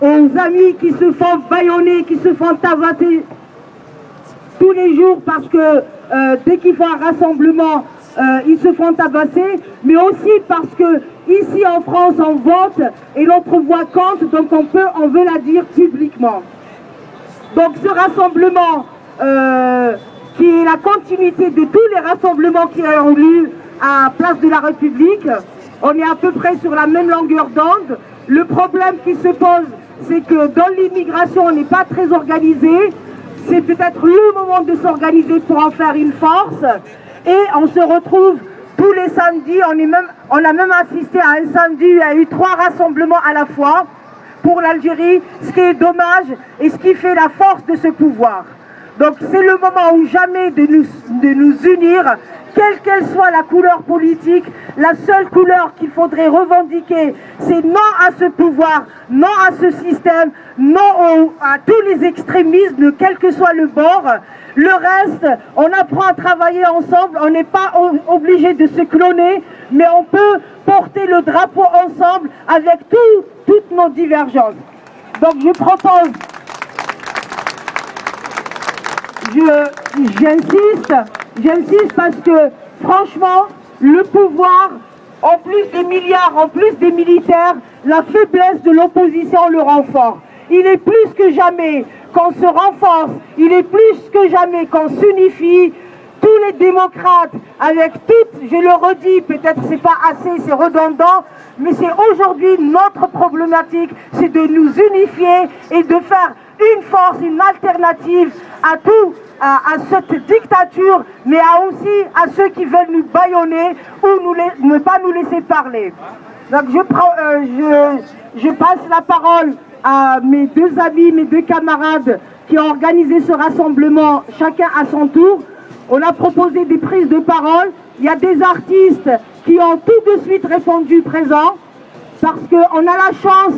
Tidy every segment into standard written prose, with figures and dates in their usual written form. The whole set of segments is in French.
aux amis qui se font bâillonner, qui se font tabasser tous les jours parce que dès qu'il faut un rassemblement, ils se font tabasser, mais aussi parce que ici en France on vote et notre voix compte, donc on veut la dire publiquement. Donc ce rassemblement qui est la continuité de tous les rassemblements qui ont lieu à Place de la République, on est à peu près sur la même longueur d'onde. Le problème qui se pose, c'est que dans l'immigration, on n'est pas très organisé. C'est peut-être le moment de s'organiser pour en faire une force. Et on se retrouve tous les samedis. On a même assisté à un samedi, il y a eu 3 rassemblements à la fois pour l'Algérie, ce qui est dommage et ce qui fait la force de ce pouvoir. Donc c'est le moment ou jamais de nous unir, quelle qu'elle soit la couleur politique. La seule couleur qu'il faudrait revendiquer, c'est non à ce pouvoir, non à ce système, non à tous les extrémismes, quel que soit le bord. Le reste, on apprend à travailler ensemble, on n'est pas obligé de se cloner, mais on peut porter le drapeau ensemble avec toutes nos divergences. Donc je propose, j'insiste parce que franchement, le pouvoir, en plus des milliards, en plus des militaires, la faiblesse de l'opposition le renforce. Il est plus que jamais qu'on se renforce, il est plus que jamais qu'on s'unifie. Tous les démocrates, avec toutes, je le redis, peut-être c'est pas assez, c'est redondant, mais c'est aujourd'hui notre problématique, c'est de nous unifier et de faire une force, une alternative à cette dictature, mais aussi à ceux qui veulent nous bâillonner ou ne pas nous laisser parler. Donc je passe la parole à mes 2 amis, mes 2 camarades qui ont organisé ce rassemblement, chacun à son tour. On a proposé des prises de parole. Il y a des artistes qui ont tout de suite répondu présent, parce qu'on a la chance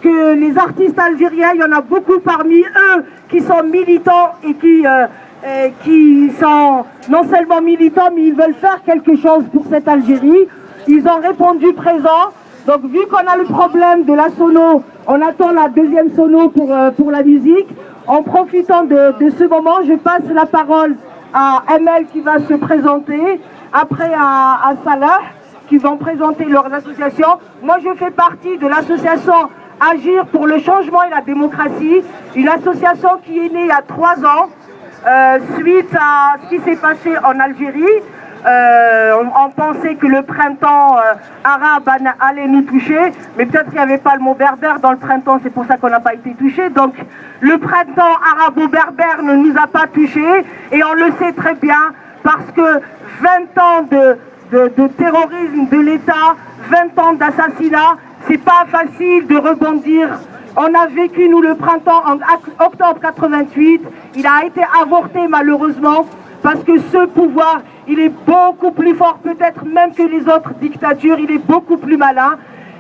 que les artistes algériens, il y en a beaucoup parmi eux qui sont militants et qui sont non seulement militants, mais ils veulent faire quelque chose pour cette Algérie. Ils ont répondu présent. Donc vu qu'on a le problème de la sono, on attend la 2e sono pour la musique. En profitant de ce moment, je passe la parole à ML qui va se présenter, après à Salah qui vont présenter leurs associations. Moi je fais partie de l'association Agir pour le changement et la démocratie, une association qui est née il y a 3 ans suite à ce qui s'est passé en Algérie. On pensait que le printemps arabe allait nous toucher, mais peut-être qu'il n'y avait pas le mot berbère dans le printemps, c'est pour ça qu'on n'a pas été touché. Donc le printemps arabo-berbère ne nous a pas touchés, et on le sait très bien, parce que 20 ans de terrorisme de l'État, 20 ans d'assassinat, c'est pas facile de rebondir. On a vécu, nous, le printemps en octobre 88, il a été avorté malheureusement, parce que ce pouvoir, il est beaucoup plus fort, peut-être même que les autres dictatures, il est beaucoup plus malin.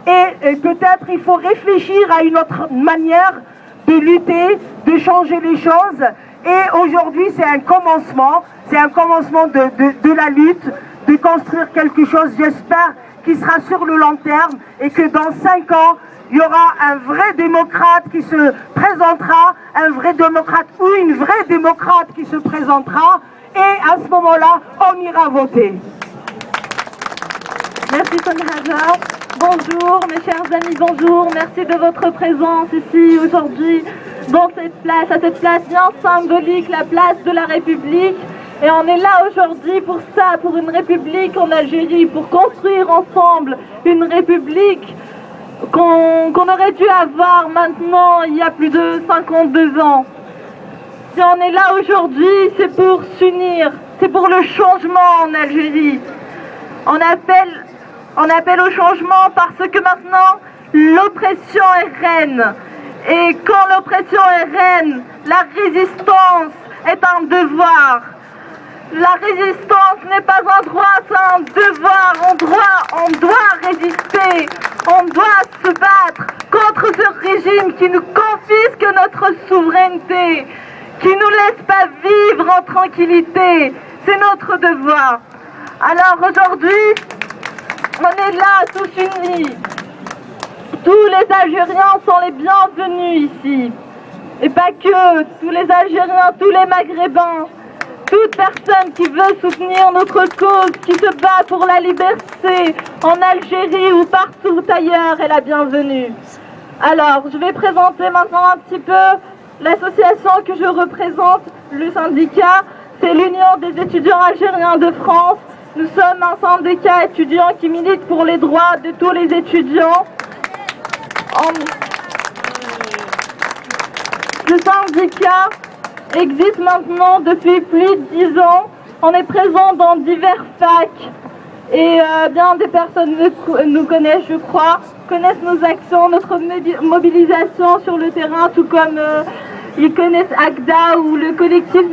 Et peut-être il faut réfléchir à une autre manière de lutter, de changer les choses. Et aujourd'hui, c'est un commencement de la lutte, de construire quelque chose, j'espère, qui sera sur le long terme, et que dans 5 ans, il y aura un vrai démocrate qui se présentera, un vrai démocrate ou une vraie démocrate qui se présentera, et à ce moment-là, on ira voter. Merci Sonia Hajar. Bonjour mes chers amis, bonjour. Merci de votre présence ici aujourd'hui dans cette place, à cette place bien symbolique, la place de la République. Et on est là aujourd'hui pour ça, pour une République en Algérie, pour construire ensemble une République qu'on aurait dû avoir maintenant, il y a plus de 52 ans. Si on est là aujourd'hui, c'est pour s'unir, c'est pour le changement en Algérie. On appelle au changement parce que maintenant, l'oppression est reine. Et quand l'oppression est reine, la résistance est un devoir. La résistance n'est pas un droit, c'est un devoir. On doit résister, on doit se battre contre ce régime qui nous confisque notre souveraineté, qui ne nous laisse pas vivre en tranquillité. C'est notre devoir. Alors aujourd'hui, on est là tous unis Tous les Algériens sont les bienvenus ici. Et pas que, tous les Algériens, tous les Maghrébins, toute personne qui veut soutenir notre cause, qui se bat pour la liberté en Algérie ou partout ailleurs est la bienvenue. Alors, je vais présenter maintenant un petit peu l'association que je représente, le syndicat. C'est l'Union des étudiants algériens de France. Nous sommes un syndicat étudiant qui milite pour les droits de tous les étudiants. Ce syndicat existe maintenant depuis plus de 10 ans. On est présent dans divers facs et bien des personnes nous connaissent, je crois, connaissent nos actions, notre mobilisation sur le terrain, tout comme ils connaissent ACDA ou le collectif